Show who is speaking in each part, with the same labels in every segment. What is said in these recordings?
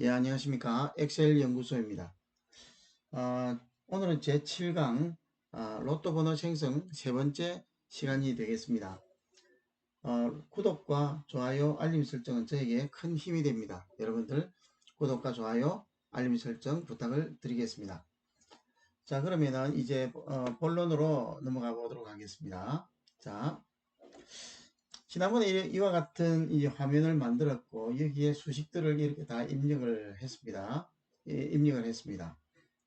Speaker 1: 예, 안녕하십니까. 엑셀 연구소입니다. 오늘은 제7강 로또 번호 생성 세 번째 시간이 되겠습니다. 구독과 좋아요, 알림 설정은 저에게 큰 힘이 됩니다. 여러분들 구독과 좋아요, 알림 설정 부탁을 드리겠습니다. 자, 그러면은 이제 본론으로 넘어가 보도록 하겠습니다. 자, 지난번에 이와 같은 이 화면을 만들었고 여기에 수식들을 이렇게 다 입력을 했습니다. 입력을 했습니다.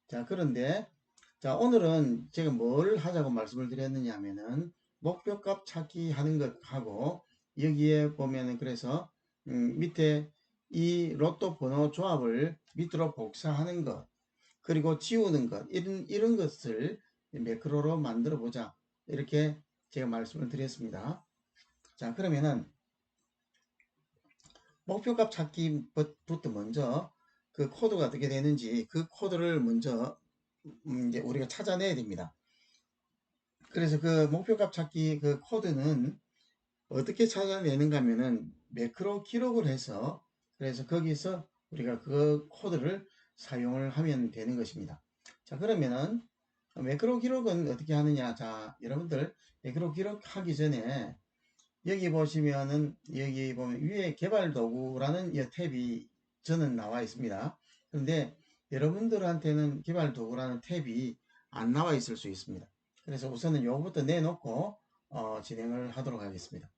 Speaker 1: 자, 그런데, 자, 오늘은 제가 뭘 하자고 말씀을 드렸느냐 하면은, 목표값 찾기 하는 것하고, 여기에 보면은, 그래서, 밑에 이 로또 번호 조합을 밑으로 복사하는 것, 그리고 지우는 것, 이런 것을 매크로로 만들어 보자. 이렇게 제가 말씀을 드렸습니다. 자, 그러면은, 목표값 찾기부터 먼저 그 코드가 어떻게 되는지 그 코드를 먼저 이제 우리가 찾아내야 됩니다. 그래서 그 목표값 찾기 그 코드는 어떻게 찾아내는가 하면은 매크로 기록을 해서 그래서 거기서 우리가 그 코드를 사용을 하면 되는 것입니다. 자, 그러면은 매크로 기록은 어떻게 하느냐. 자, 여러분들 매크로 기록하기 전에 여기 보시면은 여기 보면 위에 개발 도구라는 이 탭이 저는 나와 있습니다. 그런데 여러분들한테는 개발 도구라는 탭이 안 나와 있을 수 있습니다. 그래서 우선은 요거부터 내놓고 진행을 하도록 하겠습니다.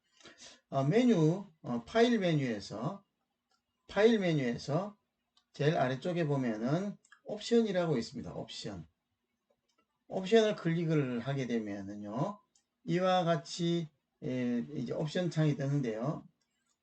Speaker 1: 파일 메뉴에서 제일 아래쪽에 보면은 옵션이라고 있습니다. 옵션을 클릭을 하게 되면은요, 이와 같이 이제 옵션 창이 뜨는데요.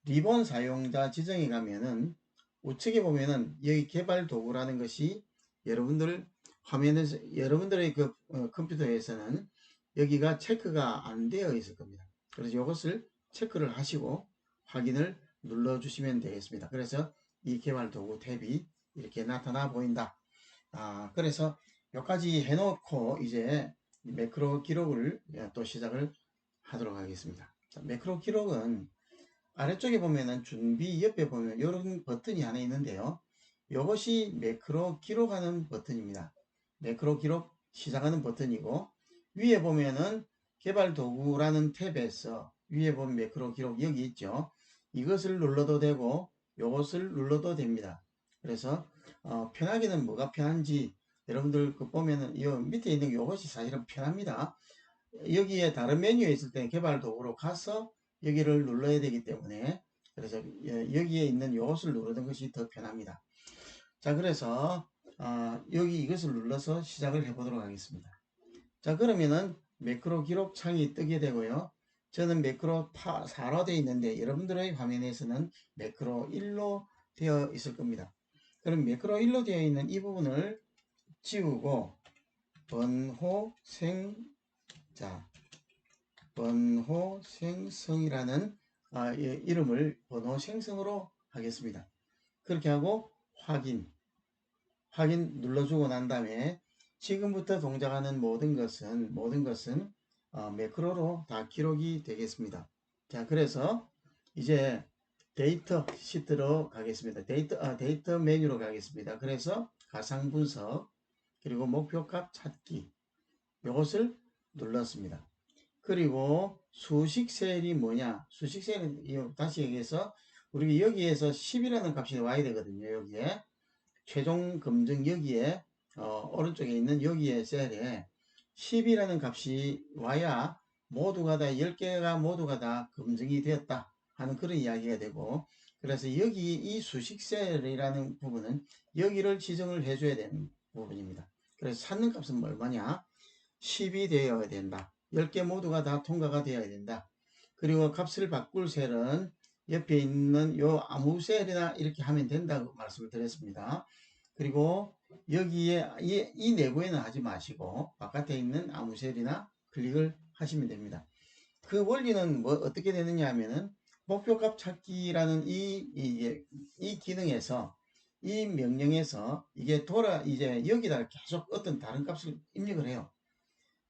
Speaker 1: 리본 사용자 지정에 가면은 우측에 보면은 여기 개발 도구라는 것이 여러분들 화면에서 여러분들의 그 컴퓨터에서는 여기가 체크가 안 되어 있을 겁니다. 그래서 이것을 체크를 하시고 확인을 눌러 주시면 되겠습니다. 그래서 이 개발 도구 탭이 이렇게 나타나 보인다. 그래서 여기까지 해놓고 이제 매크로 기록을 또 시작을 하도록 하겠습니다. 자, 매크로 기록은 아래쪽에 보면은 준비 옆에 보면 이런 버튼이 하나 있는데요. 이것이 매크로 기록하는 버튼입니다. 매크로 기록 시작하는 버튼이고 위에 보면은 개발 도구라는 탭에서 위에 보면 매크로 기록 여기 있죠. 이것을 눌러도 되고 이것을 눌러도 됩니다. 그래서 편하게는 뭐가 편한지 여러분들 그 보면은 이 밑에 있는 이것이 사실은 편합니다. 여기에 다른 메뉴에 있을 때 개발 도구로 가서 여기를 눌러야 되기 때문에 그래서 여기에 있는 이것을 누르는 것이 더 편합니다. 자, 그래서 여기 이것을 눌러서 시작을 해 보도록 하겠습니다. 자, 그러면은 매크로 기록 창이 뜨게 되고요. 저는 매크로 4로 되어 있는데 여러분들의 화면에서는 매크로 1로 되어 있을 겁니다. 그럼 매크로 1로 되어 있는 이 부분을 지우고 번호 자, 번호 생성이라는 이름을 번호 생성으로 하겠습니다. 그렇게 하고 확인 눌러주고 난 다음에 지금부터 동작하는 모든 것은 매크로로 다 기록이 되겠습니다. 자, 그래서 이제 데이터 시트로 가겠습니다. 데이터 메뉴로 가겠습니다. 그래서 가상 분석 그리고 목표값 찾기 이것을 눌렀습니다. 그리고 수식 셀이 뭐냐? 수식 셀은 다시 얘기해서 우리 여기에서 10이라는 값이 와야 되거든요. 여기에 최종 검증 여기에 오른쪽에 있는 여기에 셀에 10이라는 값이 와야 모두가 다 10개가 모두가 다 검증이 되었다 하는 그런 이야기가 되고 그래서 여기 이 수식 셀이라는 부분은 여기를 지정을 해줘야 되는 부분입니다. 그래서 찾는 값은 얼마냐? 10이 되어야 된다. 10개 모두가 다 통과가 되어야 된다. 그리고 값을 바꿀 셀은 옆에 있는 요 아무 셀이나 이렇게 하면 된다고 말씀을 드렸습니다. 그리고 여기에 이 내부에는 하지 마시고 바깥에 있는 아무 셀이나 클릭을 하시면 됩니다. 그 원리는 뭐 어떻게 되느냐 하면은 목표값 찾기라는 이 기능에서 이 명령에서 이게 이제 여기다 계속 어떤 다른 값을 입력을 해요.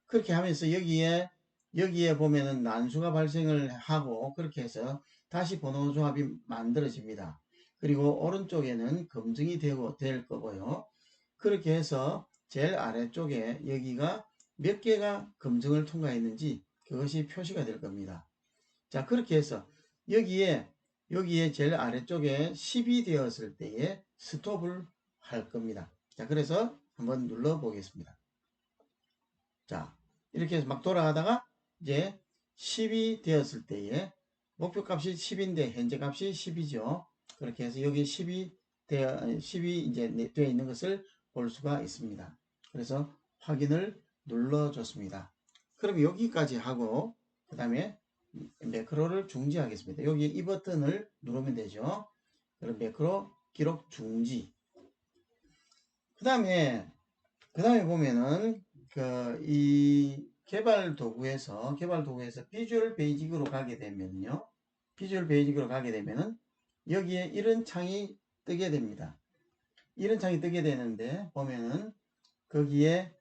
Speaker 1: 그렇게 하면서 여기에 보면은 난수가 발생을 하고 그렇게 해서 다시 번호 조합이 만들어집니다. 그리고 오른쪽에는 검증이 될 거고요. 그렇게 해서 제일 아래쪽에 여기가 몇 개가 검증을 통과했는지 그것이 표시가 될 겁니다. 자, 그렇게 해서 여기에 제일 아래쪽에 10이 되었을 때에 스톱을 할 겁니다. 자, 그래서 한번 눌러 보겠습니다. 자, 이렇게 해서 막 돌아가다가 이제 10이 되었을 때에 목표 값이 10인데 현재 값이 10이죠. 그렇게 해서 여기 10이 이제 되어 있는 것을 볼 수가 있습니다. 그래서 확인을 눌러줬습니다. 그럼 여기까지 하고 그 다음에 매크로를 중지하겠습니다. 여기 이 버튼을 누르면 되죠. 그럼 매크로 기록 중지. 그 다음에 보면은 이 개발 도구에서 비주얼 베이직으로 가게 되면요. 여기에 이런 창이 뜨게 됩니다. 이런 창이 뜨게 되는데 보면은 거기에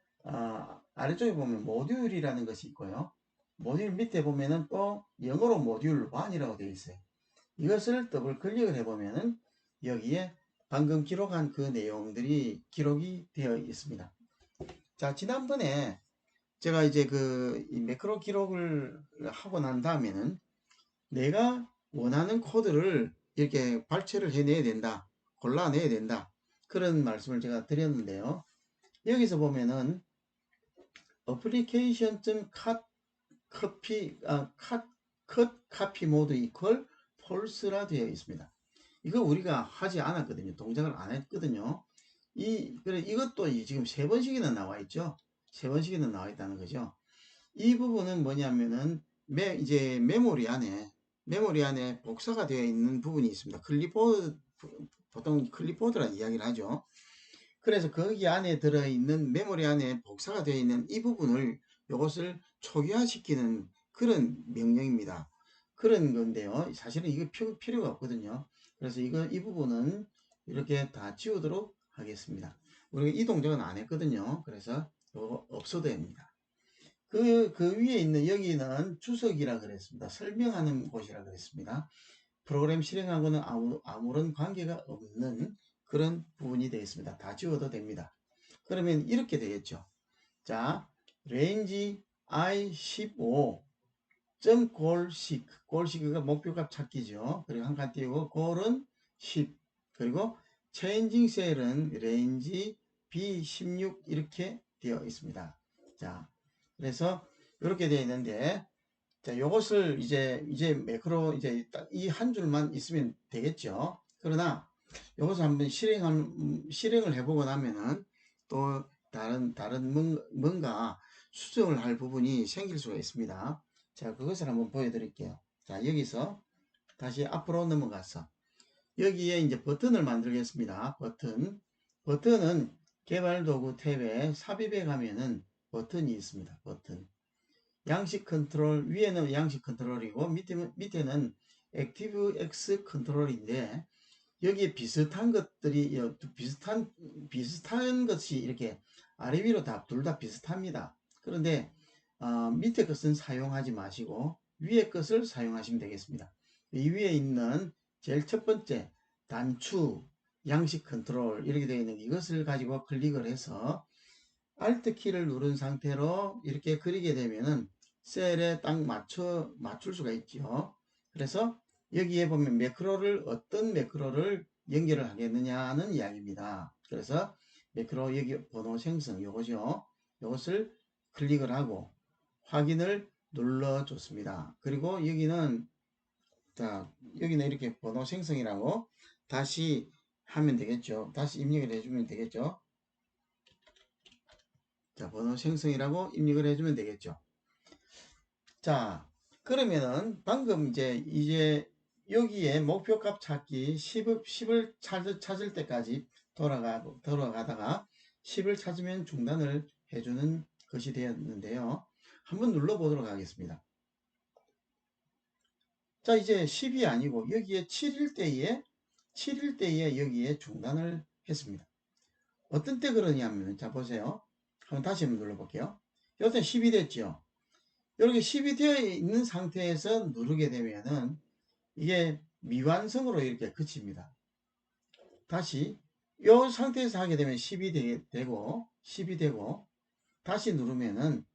Speaker 1: 아래쪽에 보면 모듈이라는 것이 있고요. 모듈 밑에 보면은 또 영어로 모듈 1이라고 되어 있어요. 이것을 더블 클릭을 해보면은 여기에 방금 기록한 그 내용들이 기록이 되어 있습니다. 자, 지난번에 제가 이제 이 매크로 기록을 하고 난 다음에는 내가 원하는 코드를 이렇게 발췌를 해내야 된다. 골라내야 된다. 그런 말씀을 제가 드렸는데요. 여기서 보면은 application.cut copy mode equal false라 되어 있습니다. 이거 우리가 하지 않았거든요. 동작을 안 했거든요. 그래, 이것도 지금 3번씩이나 나와 있죠. 3번씩이나 나와 있다는 거죠. 이 부분은 뭐냐면은, 이제 메모리 안에 복사가 되어 있는 부분이 있습니다. 보통 클립보드라는 이야기를 하죠. 그래서 거기 안에 들어있는 메모리 안에 복사가 되어 있는 이 부분을 이것을 초기화시키는 그런 명령입니다. 그런 건데요. 사실은 이거 필요가 없거든요. 그래서 이 부분은 이렇게 다 지우도록 하겠습니다. 우리가 이 동작은 안 했거든요. 그래서 이거 없어도 됩니다. 그 위에 있는 여기는 주석이라 그랬습니다. 설명하는 곳이라 그랬습니다. 프로그램 실행하고는 아무런 관계가 없는 그런 부분이 되어 있습니다. 다 지워도 됩니다. 그러면 이렇게 되겠죠. 자, range i15 골식가 목표값 찾기죠. 그리고 한 칸 띄우고 골은 10 그리고 changing cell은 range b16 이렇게 되어 있습니다. 자, 그래서 이렇게 되어 있는데 자, 요것을 이제 매크로 이 한 줄만 있으면 되겠죠. 그러나 요것을 한번 실행을 해보고 나면은 또 다른 뭔가 수정을 할 부분이 생길 수가 있습니다. 자, 그것을 한번 보여드릴게요. 자, 여기서 다시 앞으로 넘어가서 여기에 이제 버튼을 만들겠습니다. 버튼은 개발도구 탭에 삽입에 가면은 버튼이 있습니다. 버튼. 양식 컨트롤, 위에는 양식 컨트롤이고 밑에는 액티브 X 컨트롤인데 여기에 비슷한 것들이 비슷한 것이 이렇게 아래 위로 둘 다 비슷합니다. 그런데 밑에 것은 사용하지 마시고 위에 것을 사용하시면 되겠습니다. 이 위에 있는 제일 첫 번째 단추 양식 컨트롤 이렇게 되어 있는 이것을 가지고 클릭을 해서 Alt 키를 누른 상태로 이렇게 그리게 되면은 셀에 딱 맞출 수가 있죠. 그래서 여기에 보면 어떤 매크로를 연결을 하겠느냐는 이야기입니다. 그래서 매크로 여기 번호 생성 요거죠. 요것을 클릭을 하고 확인을 눌러줬습니다. 그리고 여기는 이렇게 번호 생성이라고 다시 하면 되겠죠. 다시 입력을 해주면 되겠죠. 자, 번호 생성이라고 입력을 해주면 되겠죠. 자, 그러면은 방금 이제 여기에 목표값 찾기 10을 찾을 때까지 돌아가다가 10을 찾으면 중단을 해주는 것이 되었는데요. 한번 눌러보도록 하겠습니다. 자, 이제 10이 아니고 여기에 7일 때에 여기에 중단을 했습니다. 어떤 때 그러냐면, 자, 보세요. 다시 한번 눌러볼게요. 여기서 10이 됐죠. 이렇게 10이 되어 있는 상태에서 누르게 되면은 이게 미완성으로 이렇게 그칩니다. 다시 이 상태에서 하게 되면 10이 되고 다시 누르면은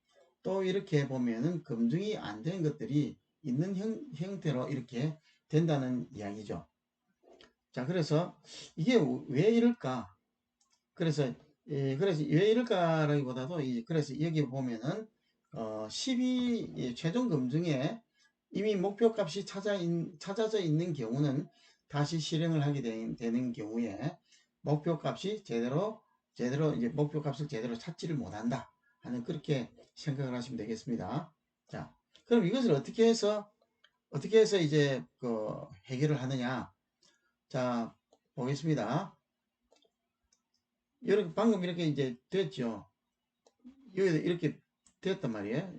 Speaker 1: 또 이렇게 보면은 검증이 안 된 것들이 있는 형태로 이렇게 된다는 이야기죠. 자, 그래서 이게 왜 이럴까? 그래서 그래서 왜 이럴까라기보다도 그래서 여기 보면은 12 최종 검증에 이미 목표값이 찾아져 있는 경우는 다시 실행을 하게 되는 경우에 목표값이 제대로 이제 목표값을 제대로 찾지를 못한다 하는 그렇게 생각을 하시면 되겠습니다. 자, 그럼 이것을 어떻게 해서 이제 해결을 하느냐? 자, 보겠습니다. 이렇게 방금 이렇게 이제 됐죠. 여기도 이렇게 됐단 말이에요.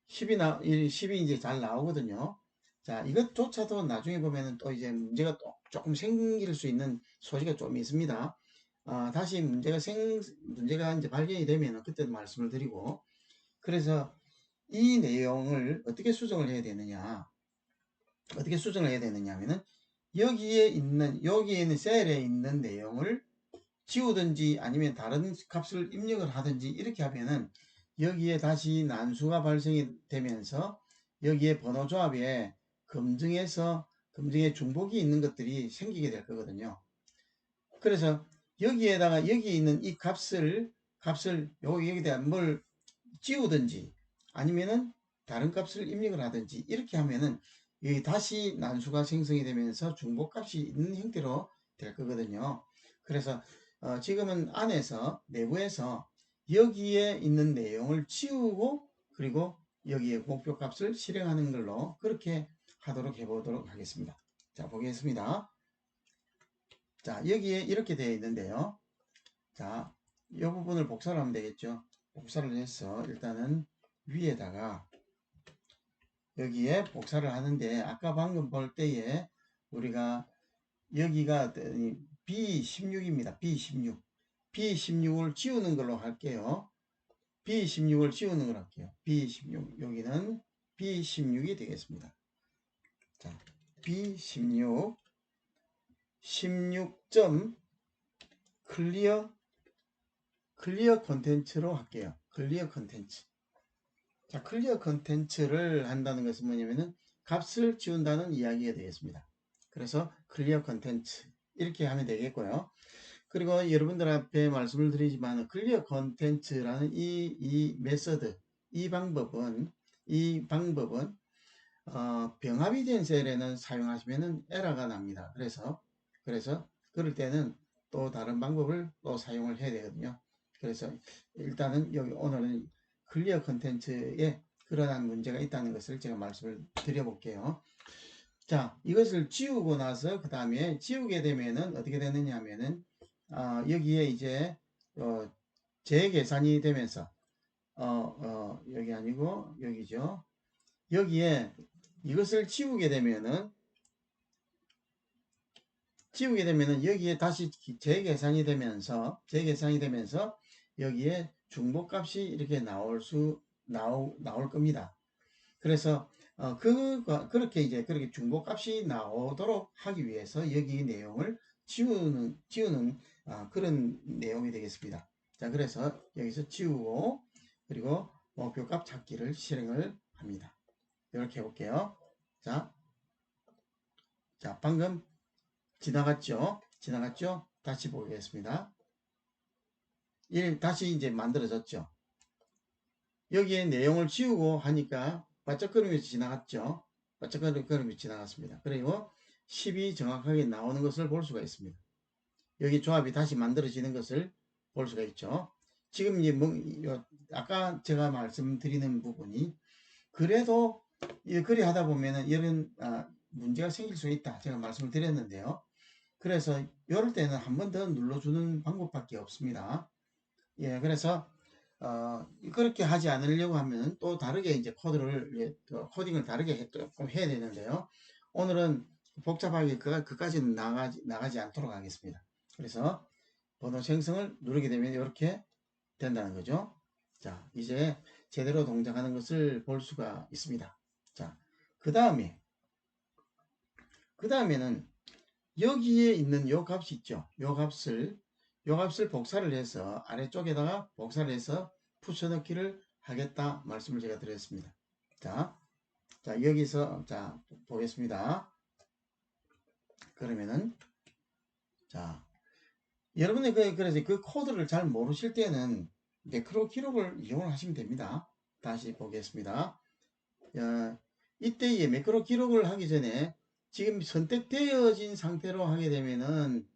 Speaker 1: 10이 이제 잘 나오거든요. 자, 이것조차도 나중에 보면은 또 이제 문제가 또 조금 생길 수 있는 소지가 좀 있습니다. 다시 문제가 이제 발견이 되면은 그때도 말씀을 드리고, 그래서 이 내용을 어떻게 수정을 해야 되느냐, 하면은 여기에 있는 셀에 있는 내용을 지우든지 아니면 다른 값을 입력을 하든지 이렇게 하면은 여기에 다시 난수가 발생이 되면서 여기에 번호 조합에 검증의 중복이 있는 것들이 생기게 될 거거든요. 그래서 여기에다가 여기 있는 이 값을 여기다가 뭘 지우든지 아니면은 다른 값을 입력을 하든지 이렇게 하면은 여기 다시 난수가 생성이 되면서 중복값이 있는 형태로 될 거거든요. 그래서 지금은 내부에서 여기에 있는 내용을 지우고 그리고 여기에 목표값을 실행하는 걸로 그렇게 하도록 해보도록 하겠습니다. 자, 보겠습니다. 자, 여기에 이렇게 되어 있는데요. 자, 이 부분을 복사를 하면 되겠죠. 복사를 해서 일단은 위에다가 여기에 복사를 하는데 아까 방금 볼 때에 우리가 여기가 B16입니다. B16. B16을 지우는 걸로 할게요. B16을 지우는 걸로 할게요. B16. 여기는 B16이 되겠습니다. 자, B16 16점 클리어 컨텐츠로 할게요. 클리어 컨텐츠. 자, 클리어 컨텐츠를 한다는 것은 뭐냐면은 값을 지운다는 이야기가 되겠습니다. 그래서 클리어 컨텐츠 이렇게 하면 되겠고요. 그리고 여러분들 앞에 말씀을 드리지만 클리어 컨텐츠라는 이 메서드 이 방법은 병합이 된 셀에는 사용하시면은 에러가 납니다. 그래서 그럴 때는 또 다른 방법을 또 사용을 해야 되거든요. 그래서 일단은 여기 오늘은 클리어 컨텐츠에 그러한 문제가 있다는 것을 제가 말씀을 드려볼게요. 자, 이것을 지우고 나서 그 다음에 지우게 되면은 어떻게 되느냐 하면은 여기에 이제 재계산이 되면서 여기 아니고 여기죠. 여기에 이것을 지우게 되면은 여기에 다시 재계산이 되면서 여기에 중복값이 이렇게 나올 겁니다. 그래서 그렇게 중복값이 나오도록 하기 위해서 여기 내용을 지우는 그런 내용이 되겠습니다. 자, 그래서 여기서 지우고 그리고 목표값 찾기를 실행을 합니다. 이렇게 해볼게요. 자, 방금 지나갔죠? 다시 보겠습니다. 다시 이제 만들어졌죠? 여기에 내용을 지우고 하니까 반짝거리면서 지나갔죠? 반짝거리면서 지나갔습니다. 그리고 10이 정확하게 나오는 것을 볼 수가 있습니다. 여기 조합이 다시 만들어지는 것을 볼 수가 있죠. 지금 이제 아까 제가 말씀드리는 부분이 그래도 그리 하다 보면은 이런 문제가 생길 수 있다. 제가 말씀을 드렸는데요. 그래서 이럴 때는 한 번 더 눌러주는 방법밖에 없습니다. 예, 그래서 그렇게 하지 않으려고 하면 또 다르게 이제 코딩을 다르게 조금 해야 되는데요. 오늘은 복잡하게 그까지는 나가지 않도록 하겠습니다. 그래서 번호 생성을 누르게 되면 이렇게 된다는 거죠. 자, 이제 제대로 동작하는 것을 볼 수가 있습니다. 자, 그 다음에는 여기에 있는 요 값이 있죠. 요 값을 복사를 해서 아래쪽에다가 복사를 해서 붙여넣기를 하겠다 말씀을 제가 드렸습니다. 자, 여기서 자 보겠습니다. 그러면은 자 여러분이 그래서 그 코드를 잘 모르실 때는 매크로 기록을 이용을 하시면 됩니다. 다시 보겠습니다. 이때의 매크로 기록을 하기 전에 지금 선택되어진 상태로 하게 되면은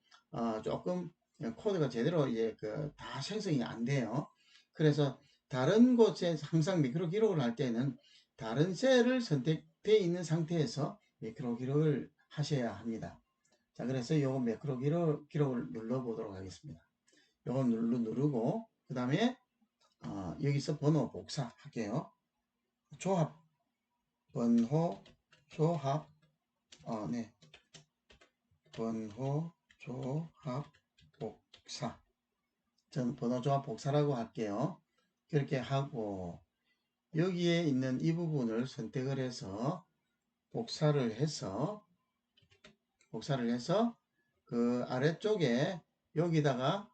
Speaker 1: 조금 코드가 제대로 이제 다 생성이 안 돼요. 그래서 다른 곳에 항상 매크로 기록을 할 때는 다른 셀을 선택되어 있는 상태에서 매크로 기록을 하셔야 합니다. 자, 그래서 요거 매크로 기록을 눌러 보도록 하겠습니다. 요거 누르고 그 다음에 여기서 번호 복사 할게요. 조합 번호 조합 네 번호 조합 복사 전 번호 조합 복사라고 할게요. 그렇게 하고 여기에 있는 이 부분을 선택을 해서 복사를 해서 그 아래쪽에 여기다가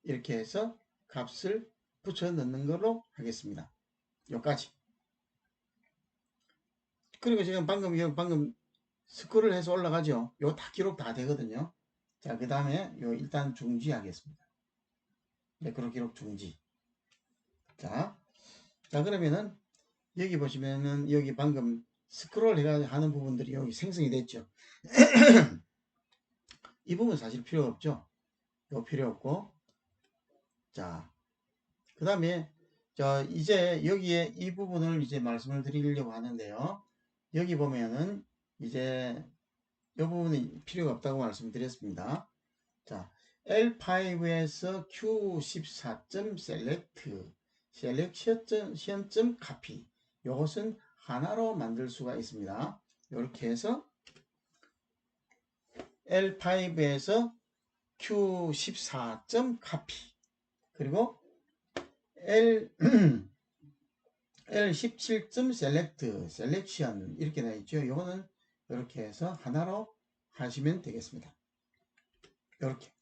Speaker 1: 이렇게 해서 값을 붙여 넣는 걸로 하겠습니다. 여기까지. 그리고 지금 방금 스크롤 해서 올라가죠. 요 다 기록 다 되거든요. 자, 그 다음에 요 일단 중지하겠습니다. 매크로 기록 중지. 자, 그러면은 여기 보시면은 여기 방금 스크롤 해가 하는 부분들이 여기 생성이 됐죠. 이 부분 사실 필요 없죠. 요 필요 없고. 자, 그 다음에 이제 여기에 이 부분을 이제 말씀을 드리려고 하는데요. 여기 보면은 이제 이 부분이 필요가 없다고 말씀드렸습니다. 자, L5에서 Q14점 셀렉션 카피 이것은 하나로 만들 수가 있습니다. 이렇게 해서 L5에서 Q14점 카피 그리고 L17점 셀렉션 이렇게 되어 있죠. 이거는 이렇게 해서 하나로 하시면 되겠습니다. 이렇게.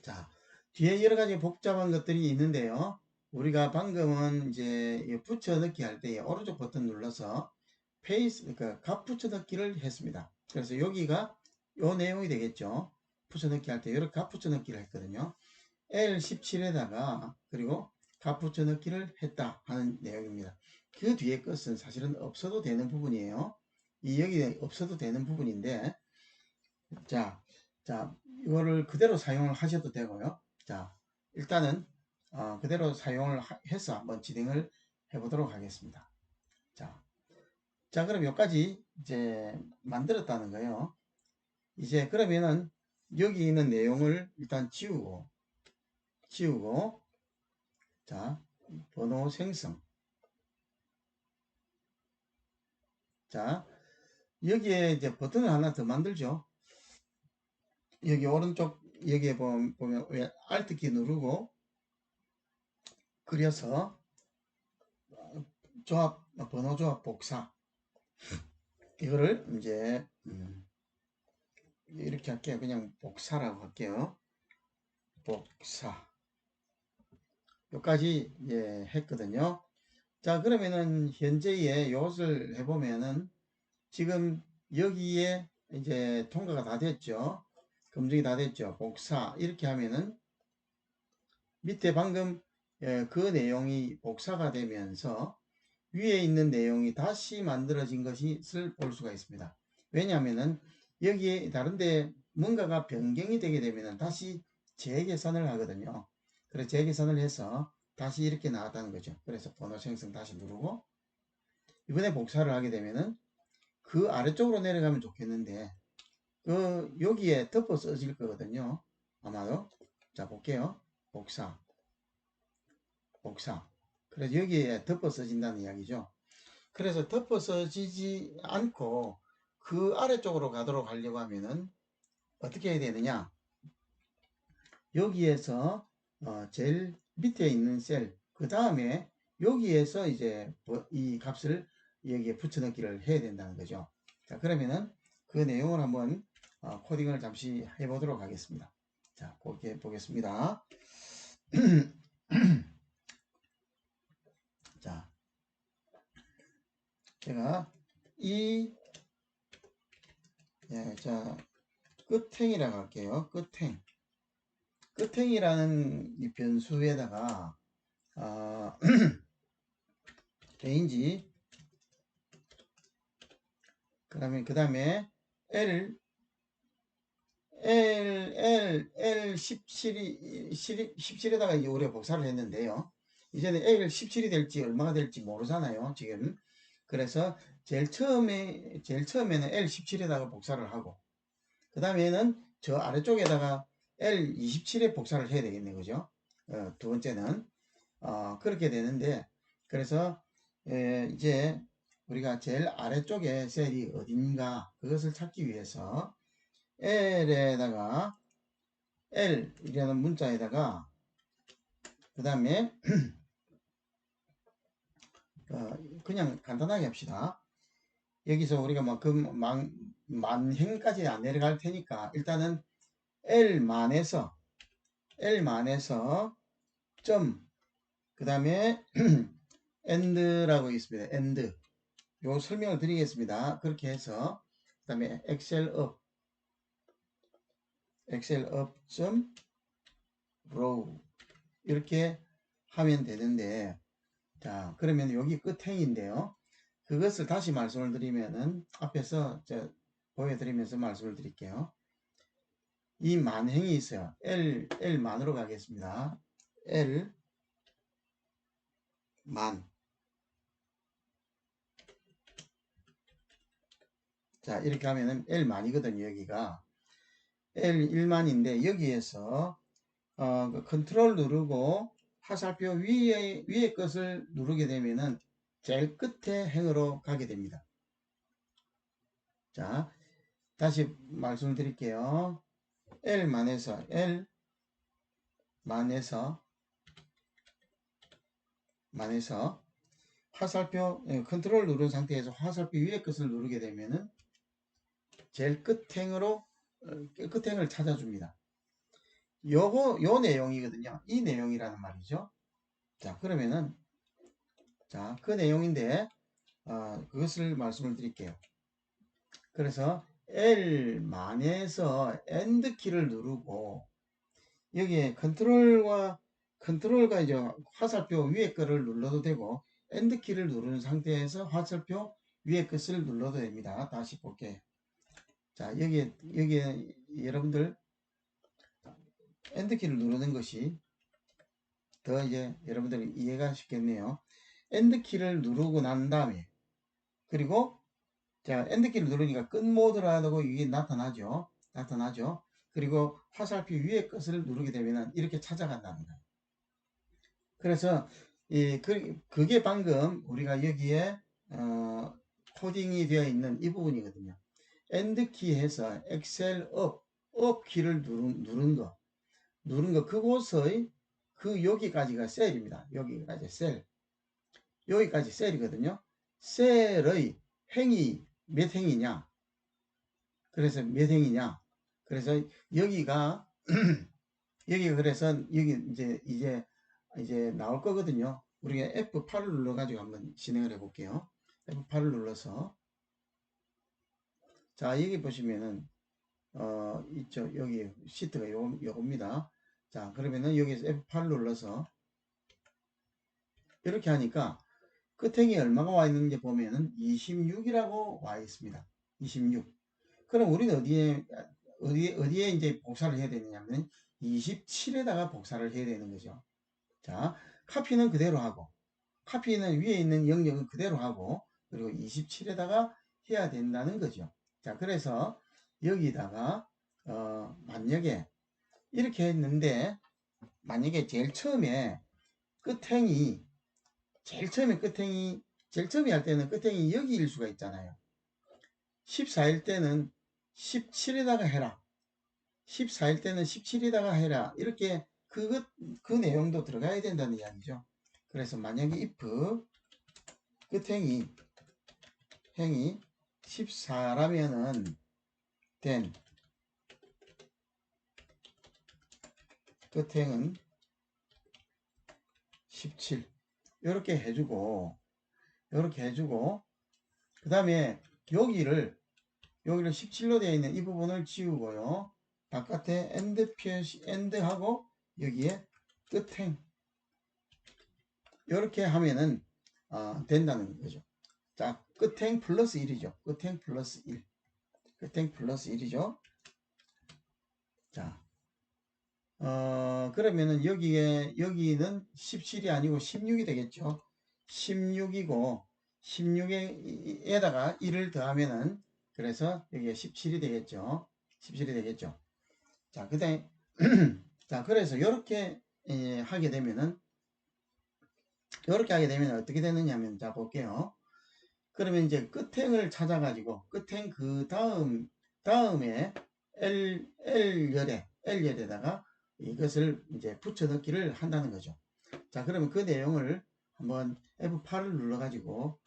Speaker 1: 자, 뒤에 여러 가지 복잡한 것들이 있는데요. 우리가 방금은 이제 붙여넣기 할 때 오른쪽 버튼 눌러서 값 붙여넣기를 했습니다. 그래서 여기가 요 내용이 되겠죠. 붙여넣기 할 때 이렇게 값 붙여넣기를 했거든요. L17에다가 그리고 값 붙여넣기를 했다 하는 내용입니다. 그 뒤에 것은 사실은 없어도 되는 부분이에요. 여기 없어도 되는 부분인데 자 이거를 그대로 사용을 하셔도 되고요. 자, 일단은 그대로 사용을 해서 한번 진행을 해 보도록 하겠습니다. 자, 그럼 여기까지 이제 만들었다는 거예요. 이제 그러면은 여기 있는 내용을 일단 지우고 자, 번호 생성. 자, 여기에 이제 버튼을 하나 더 만들죠. 여기 오른쪽 여기에 보면 Alt키 누르고 그려서 번호 조합 복사 이거를 이제 이렇게 할게요. 그냥 복사라고 할게요. 복사 여기까지 했거든요. 자, 그러면은 현재의 이것을 해보면은 지금 여기에 이제 통과가 다 됐죠. 검증이 다 됐죠. 복사 이렇게 하면은 밑에 방금 그 내용이 복사가 되면서 위에 있는 내용이 다시 만들어진 것을 볼 수가 있습니다. 왜냐하면은 여기에 다른데 뭔가가 변경이 되게 되면은 다시 재계산을 하거든요. 그래서 재계산을 해서 다시 이렇게 나왔다는 거죠. 그래서 번호 생성 다시 누르고 이번에 복사를 하게 되면은 그 아래쪽으로 내려가면 좋겠는데 여기에 덮어 써질 거거든요. 아마도. 자, 볼게요. 복사. 그래서 여기에 덮어 써진다는 이야기죠. 그래서 덮어 써지지 않고 그 아래쪽으로 가도록 하려고 하면은 어떻게 해야 되느냐. 여기에서 제일 밑에 있는 셀, 그 다음에 여기에서 이제 이 값을 여기에 붙여넣기를 해야 된다는 거죠. 자, 그러면은 그 내용을 한번 코딩을 잠시 해보도록 하겠습니다. 자, 보겠습니다. 자, 제가 자, 끝행이라고 할게요. 끝행이라는 이 변수에다가 range 그 다음에 L 17에다가 이제 우리가 복사를 했는데요. 이제는 L 17이 될지 얼마가 될지 모르잖아요, 지금. 그래서 제일 처음에는 L 17에다가 복사를 하고, 그 다음에는 저 아래쪽에다가 L 27에 복사를 해야 되겠네, 그죠? 두 번째는 그렇게 되는데, 그래서 이제 우리가 제일 아래쪽에 셀이 어딘가 그것을 찾기 위해서 L에다가 L이라는 문자에다가 그 다음에 그냥 간단하게 합시다. 여기서 우리가 뭐 만행까지 안 내려갈 테니까 일단은 L만에서 점 그 다음에 end라고 있습니다. end 요 설명을 드리겠습니다. 그렇게 해서 그 다음에 엑셀 업 점 row 이렇게 하면 되는데, 자 그러면 여기 끝행인데요. 그것을 다시 말씀을 드리면은 앞에서 보여드리면서 말씀을 드릴게요. 이 만행이 있어요. L만으로 가겠습니다. L만. 자 이렇게 하면은 L만이거든요. 여기가 L1만인데 여기에서 그 컨트롤 누르고 화살표 위에 것을 누르게 되면은 제일 끝에 행으로 가게 됩니다. 자 다시 말씀드릴게요. L만에서 화살표 컨트롤 누른 상태에서 화살표 위에 것을 누르게 되면은 제일 끝행으로 끝행을 찾아줍니다. 요 내용이거든요. 이 내용이라는 말이죠. 자 그러면은 그 내용인데 그것을 말씀을 드릴게요. 그래서 L만에서 엔드 키를 누르고 여기에 컨트롤과 이제 화살표 위에 거를 눌러도 되고 엔드 키를 누르는 상태에서 화살표 위에 것을 눌러도 됩니다. 다시 볼게요. 자 여기에 여러분들 엔드 키를 누르는 것이 더 이제 여러분들이 이해가 쉽겠네요. 엔드 키를 누르고 난 다음에 그리고 자 엔드 키를 누르니까 끝 모드라고 이게 나타나죠. 그리고 화살표 위에 것을 누르게 되면 이렇게 찾아간다는 거예요. 그래서 그게 방금 우리가 여기에 코딩이 되어 있는 이 부분이거든요. 엔드 키 해서 엑셀 업 키를 누른 거 그곳의 여기까지가 셀입니다. 여기까지 셀이거든요. 셀의 행이 몇 행이냐? 그래서 몇 행이냐? 그래서 여기가 그래서 여기 이제 나올 거거든요. 우리가 F8을 눌러 가지고 한번 진행을 해 볼게요. F8을 눌러서 자 여기 보시면은 있죠. 여기 시트가 요겁니다. 자 그러면은 여기서 F8을 눌러서 이렇게 하니까 끝행이 얼마가 와 있는지 보면은 26이라고 와 있습니다. 26. 그럼 우리는 어디에 이제 복사를 해야 되느냐면 27에다가 복사를 해야 되는 거죠. 자, 카피는 그대로 하고, 카피는 위에 있는 영역은 그대로 하고, 그리고 27에다가 해야 된다는 거죠. 자, 그래서 여기다가 만약에 이렇게 했는데 만약에 제일 처음에 제일 처음에 할 때는 끝행이 여기일 수가 있잖아요. 14일 때는 17에다가 해라. 14일 때는 17에다가 해라. 이렇게 그 내용도 들어가야 된다는 이야기죠. 그래서 만약에 if 끝행이 14라면은 된 끝행은 17 이렇게 해주고 그 다음에 여기를 17로 되어 있는 이 부분을 지우고요. 바깥에 엔드 표시 엔드하고 여기에 끝행 이렇게 하면은 된다는 거죠. 자, 끝행 플러스 1이죠. 끝행 플러스 1. 끝행 플러스 1이죠. 자, 그러면은 여기는 17이 아니고 16이 되겠죠. 16이고 16에다가 1을 더하면은 그래서 여기에 17이 되겠죠. 17이 되겠죠. 자, 그다음에 자, 그래서 이렇게 하게 되면은 어떻게 되느냐면 자 볼게요. 그러면 이제 끝행을 찾아가지고 끝행 그 다음에 L열에다가 이것을 이제 붙여 넣기를 한다는 거죠. 자, 그러면 그 내용을 한번 F8을 눌러가지고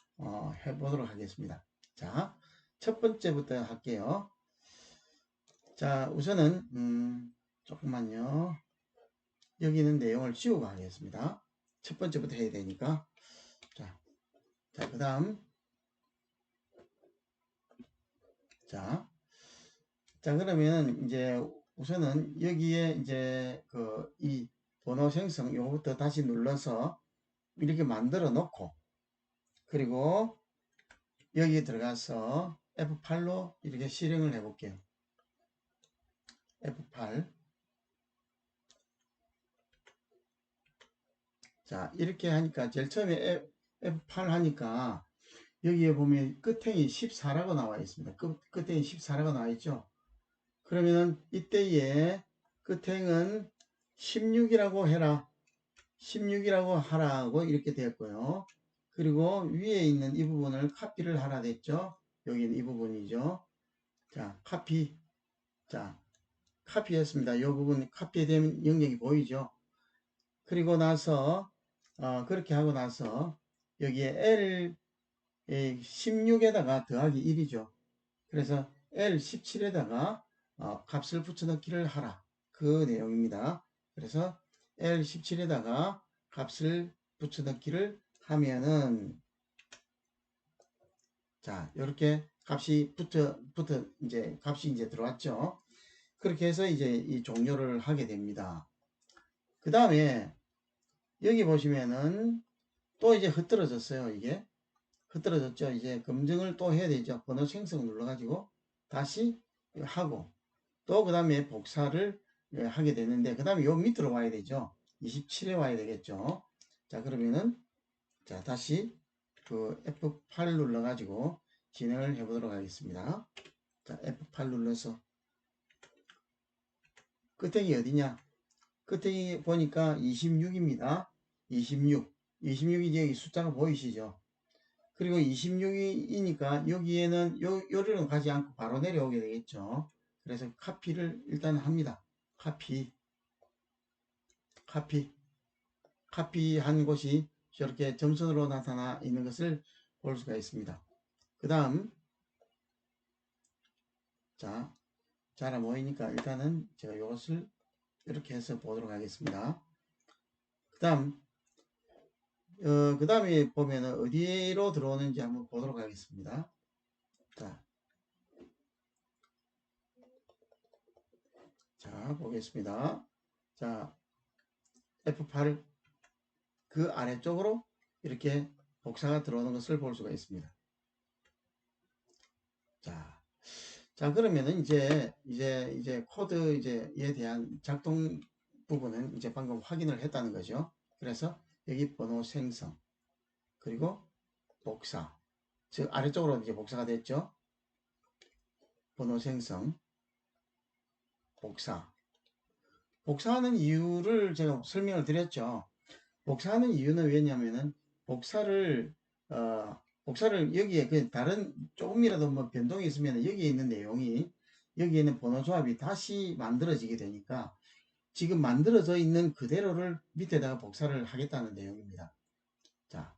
Speaker 1: 해보도록 하겠습니다. 자, 첫 번째부터 할게요. 자, 우선은 조금만요. 여기 있는 내용을 지우고 하겠습니다. 첫 번째부터 해야 되니까. 자, 그 다음 자, 그러면 이제 우선은 여기에 이제 이 번호 생성 요거부터 다시 눌러서 이렇게 만들어 놓고 그리고 여기 들어가서 F8로 이렇게 실행을 해 볼게요. F8 자, 이렇게 하니까 제일 처음에 F8 하니까 여기에 보면 끝행이 14라고 나와 있습니다. 끝행이 14라고 나와 있죠. 그러면은 이때에 끝행은 16이라고 해라. 16이라고 하라고 이렇게 되었고요. 그리고 위에 있는 이 부분을 카피를 하라 됐죠. 여기는 이 부분이죠. 자, 카피. 자, 카피했습니다. 이 부분 카피된 영역이 보이죠. 그리고 나서 그렇게 하고 나서 여기에 L 16에다가 더하기 1이죠. 그래서 L17에다가 값을 붙여넣기를 하라. 그 내용입니다. 그래서 L17에다가 값을 붙여넣기를 하면은 자, 이렇게 값이 값이 이제 들어왔죠. 그렇게 해서 이제 이 종료를 하게 됩니다. 그 다음에 여기 보시면은 또 이제 흐트러졌어요. 이게 흐트러졌죠. 이제 검증을 또 해야 되죠. 번호 생성 눌러가지고 다시 하고 또 그 다음에 복사를 하게 되는데 그 다음에 요 밑으로 와야 되죠. 27에 와야 되겠죠. 자, 그러면은 자, 다시 그 F8 눌러 가지고 진행을 해 보도록 하겠습니다. 자, F8 눌러서 끝에이 어디냐? 끝에이 보니까 26입니다. 26이 여기 숫자가 보이시죠? 그리고 26이니까 여기에는 요리는 가지 않고 바로 내려오게 되겠죠. 그래서 카피를 일단 합니다. 카피한 곳이 저렇게 점선으로 나타나 있는 것을 볼 수가 있습니다. 그 다음 자, 잘 안 보이니까 일단은 제가 이것을 이렇게 해서 보도록 하겠습니다. 그 다음에 보면은 어디로 들어오는지 한번 보도록 하겠습니다. 자, 보겠습니다. 자, F8 그 아래쪽으로 이렇게 복사가 들어오는 것을 볼 수가 있습니다. 자, 그러면은 이제 코드에 대한 작동 부분은 이제 방금 확인을 했다는 거죠. 그래서 여기 번호 생성, 그리고 복사, 즉 아래쪽으로 이제 복사가 됐죠. 번호 생성, 복사하는 이유를 제가 설명을 드렸죠. 복사하는 이유는 왜냐면은 복사를 여기에 그 다른 조금이라도 뭐 변동이 있으면 여기에 있는 내용이 여기에 있는 번호 조합이 다시 만들어지게 되니까 지금 만들어져 있는 그대로를 밑에다가 복사를 하겠다는 내용입니다. 자,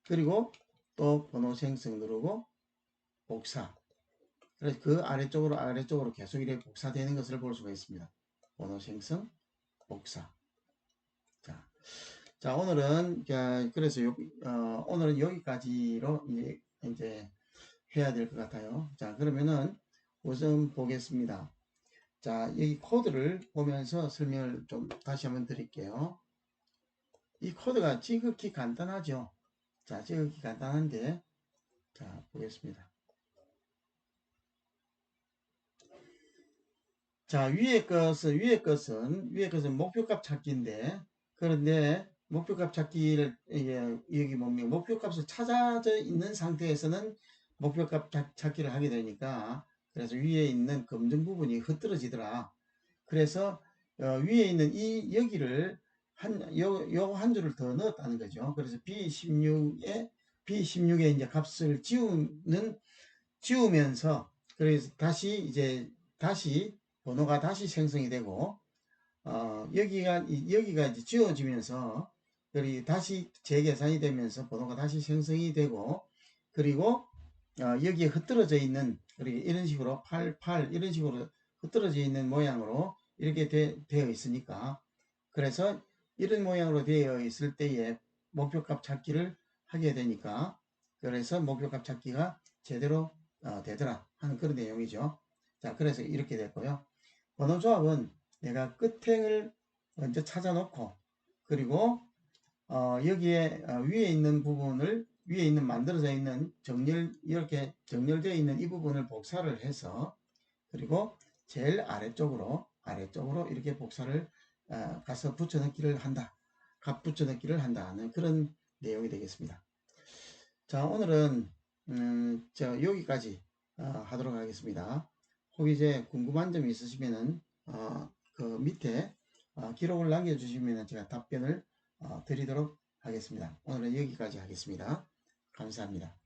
Speaker 1: 그리고 또 번호 생성 누르고 복사. 그래서 그 아래쪽으로 계속 이렇게 복사되는 것을 볼 수가 있습니다. 번호 생성, 복사. 자, 오늘은, 그래서 오늘은 여기까지로 이제 해야 될 것 같아요. 자, 그러면은 우선 보겠습니다. 자, 여기 코드를 보면서 설명을 좀 다시 한번 드릴게요. 이 코드가 지극히 간단하죠. 자, 지극히 간단한데, 자, 보겠습니다. 자, 위에 것은 목표값 찾기인데, 그런데 목표값 찾기를, 여기 보면 목표값을 찾아져 있는 상태에서는 목표값 찾기를 하게 되니까, 그래서 위에 있는 검정 부분이 흩어지더라. 그래서, 위에 있는 여기를 요 한 줄을 더 넣었다는 거죠. 그래서 B16에 이제 값을 지우면서, 그래서 다시 번호가 다시 생성이 되고, 여기가 이제 지워지면서, 그리고 다시 재계산이 되면서 번호가 다시 생성이 되고, 그리고, 여기에 흩어져 있는, 그리고 이런 식으로 88, 이런 식으로 흩어져 있는 모양으로 이렇게 되어 있으니까, 그래서 이런 모양으로 되어 있을 때에 목표값 찾기를 하게 되니까, 그래서 목표값 찾기가 제대로 되더라 하는 그런 내용이죠. 자, 그래서 이렇게 됐고요. 번호 조합은 내가 끝행을 먼저 찾아놓고, 그리고 여기에 위에 있는 부분을, 위에 있는 만들어져 있는 이렇게 정렬되어 있는 이 부분을 복사를 해서, 그리고 제일 아래쪽으로 이렇게 복사를 가서 붙여넣기를 한다. 값 붙여넣기를 한다는 그런 내용이 되겠습니다. 자, 오늘은 여기까지 하도록 하겠습니다. 혹 이제 궁금한 점이 있으시면은 그 밑에 기록을 남겨주시면 제가 답변을 드리도록 하겠습니다. 오늘은 여기까지 하겠습니다. 감사합니다.